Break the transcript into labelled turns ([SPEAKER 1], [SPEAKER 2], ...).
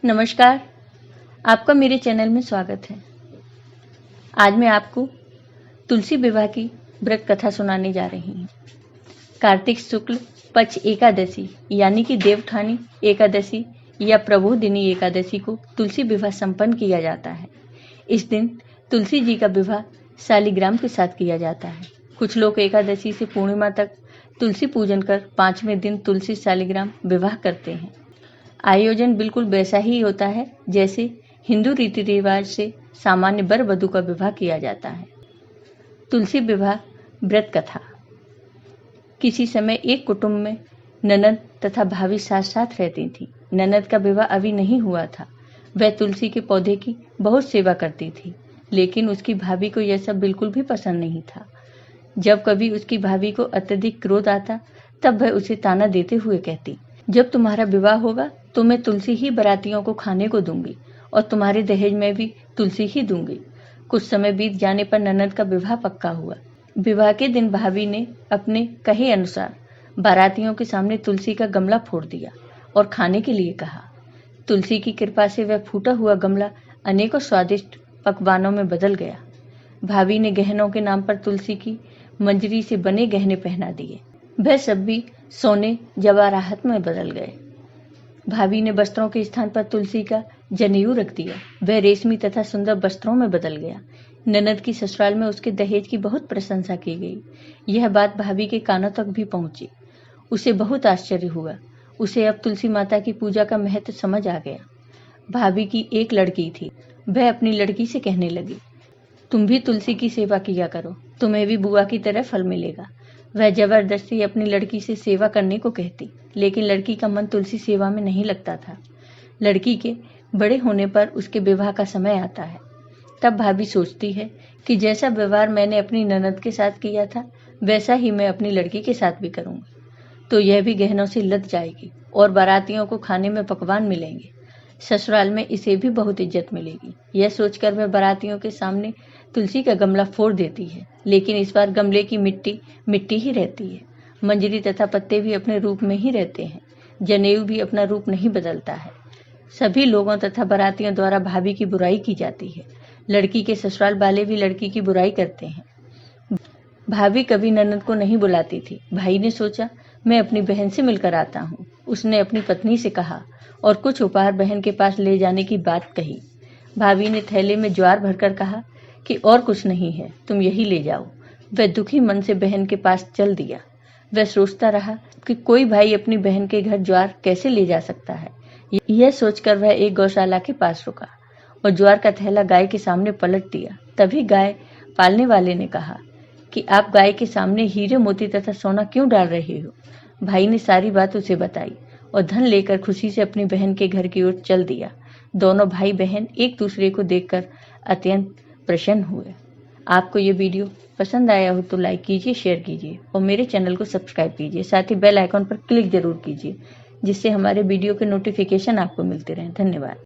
[SPEAKER 1] नमस्कार, आपका मेरे चैनल में स्वागत है। आज मैं आपको तुलसी विवाह की व्रत कथा सुनाने जा रही हूँ। कार्तिक शुक्ल पक्ष एकादशी यानी कि देवउठानी एकादशी या प्रबोधिनी एकादशी को तुलसी विवाह संपन्न किया जाता है। इस दिन तुलसी जी का विवाह शालिग्राम के साथ किया जाता है। कुछ लोग एकादशी से पूर्णिमा तक तुलसी पूजन कर 5वें दिन तुलसी शालिग्राम विवाह करते हैं। आयोजन बिल्कुल वैसा ही होता है जैसे हिंदू रीति रिवाज से सामान्य वर वधू का विवाह किया जाता है। तुलसी विवाह व्रत कथा। किसी समय एक कुटुंब में ननद तथा भाभी साथ साथ रहती थी। ननद का विवाह अभी नहीं हुआ था। वह तुलसी के पौधे की बहुत सेवा करती थी, लेकिन उसकी भाभी को यह सब बिल्कुल भी पसंद नहीं था। जब कभी उसकी भाभी को अत्यधिक क्रोध आता तब वह उसे ताना देते हुए कहती, जब तुम्हारा विवाह होगा तो मैं तुलसी ही बारातियों को खाने को दूंगी और तुम्हारे दहेज में भी तुलसी ही दूंगी। कुछ समय बीत जाने पर ननद का विवाह पक्का हुआ। विवाह के दिन भाभी ने अपने कहे अनुसार बारातियों के सामने तुलसी का गमला फोड़ दिया और खाने के लिए कहा। तुलसी की कृपा से वह फूटा हुआ गमला अनेकों स्वादिष्ट पकवानों में बदल गया। भाभी ने गहनों के नाम पर तुलसी की मंजरी से बने गहने पहना दिए। वह सब भी सोने जवाहरात में बदल गए। भाभी ने वस्त्रों के स्थान पर तुलसी का जनेऊ रख दिया। वह रेशमी तथा सुंदर वस्त्रों में बदल गया। ननद की ससुराल में उसके दहेज की बहुत प्रशंसा की गई। यह बात भाभी के कानों तक भी पहुंची। उसे बहुत आश्चर्य हुआ। उसे अब तुलसी माता की पूजा का महत्व समझ आ गया। भाभी की एक लड़की थी। वह अपनी लड़की से कहने लगी, तुम भी तुलसी की सेवा किया करो, तुम्हें भी बुआ की तरह फल मिलेगा। वह जबरदस्ती अपनी लड़की से सेवा करने को कहती, लेकिन लड़की का मन तुलसी सेवा में नहीं लगता था। लड़की के बड़े होने पर उसके विवाह का समय आता है। तब भाभी सोचती है कि जैसा व्यवहार मैंने अपनी ननद के साथ किया था वैसा ही मैं अपनी लड़की के साथ भी करूंगी, तो यह भी गहनों से लद जाएगी और बारातियों को खाने में पकवान मिलेंगे। ससुराल में इसे भी बहुत इज्जत मिलेगी। यह सोचकर वह बारातियों के सामने तुलसी का गमला फोड़ देती है, लेकिन इस बार गमले की मिट्टी मिट्टी ही रहती है। मंजरी तथा पत्ते भी अपने रूप में ही रहते हैं। जनेऊ भी अपना रूप नहीं बदलता है। सभी लोगों तथा बारातियों द्वारा भाभी की बुराई की जाती है। लड़की के ससुराल वाले भी लड़की की बुराई करते हैं। भाभी कभी ननद को नहीं बुलाती थी। भाई ने सोचा मैं अपनी बहन से मिलकर आता हूँ। उसने अपनी पत्नी से कहा और कुछ उपहार बहन के पास ले जाने की बात कही। भाभी ने थैले में ज्वार भरकर कहा कि और कुछ नहीं है, तुम यही ले जाओ। वह दुखी मन से बहन के पास चल दिया। वह सोचता रहा कि कोई भाई अपनी बहन के घर ज्वार कैसे ले जा सकता है। यह सोचकर वह एक गौशाला के पास रुका और ज्वार का थैला गाय के सामने पलट दिया। तभी गाय पालने वाले ने कहा कि आप गाय के सामने हीरे मोती तथा सोना क्यों डाल रहे हो। भाई ने सारी बात उसे बताई और धन लेकर खुशी से अपनी बहन के घर की ओर चल दिया। दोनों भाई बहन एक दूसरे को देखकर अत्यंत प्रसन्न हुए। आपको ये वीडियो पसंद आया हो तो लाइक कीजिए, शेयर कीजिए और मेरे चैनल को सब्सक्राइब कीजिए। साथ ही बेल आइकॉन पर क्लिक जरूर कीजिए, जिससे हमारे वीडियो के नोटिफिकेशन आपको मिलते रहें। धन्यवाद।